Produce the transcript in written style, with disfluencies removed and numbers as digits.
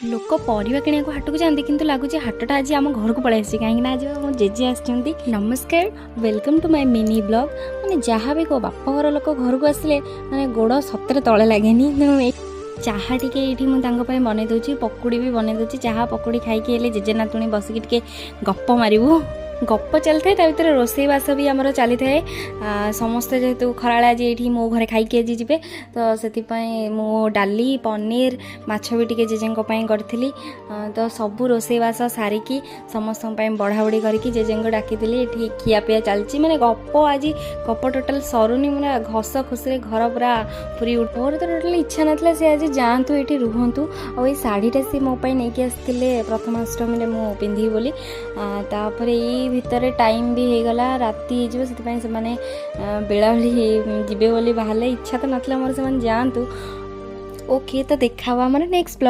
लोक परिवा किणा को हाट को जाती किंतु लगुच हाटटा आज आम घर को पलि आसी कहीं आज मो जेजे आसछंती। नमस्कार, welcome to my mini blog. माने जहाँ भी को बाप घर लोक घर को आसिले माने गोड़ सतरे तले लगेनी। चाहा टिके ये मुझे बनई दूसरी पकुड़ी भी बनई दूसरी चाहा पकुड़ी खाई जेजे नातुणी बसिक टिके गप मारू गप चली था भर रोसईवास भी आमर चली थाए समस्ते जेहेतु खराड़ आज ये मो घरे खाई आज जी तो से मु डाली पनीर माछ भी टे जेजे करी तो सबू रोसईवास सारिकी समस्त बढ़ा बढ़ी करके जेजे डाकी ये खियापिया चलती माने गप आज गप टोटाल सरुनी मैंने घस खुशी घर पूरा पूरी मोर तो टोटाल इच्छा नाला सी आज जातु ये रुहतु और शाढ़ीटा सी मोपाई नहीं आसते प्रथमाष्टमी मु पिंधि बोली तापर भितर टाइम भी हो गला राति से बेला जी बोली बाहर इच्छा तो नाला मोर से जातु ओके तो देखा हमारे नेक्स्ट ब्लॉग।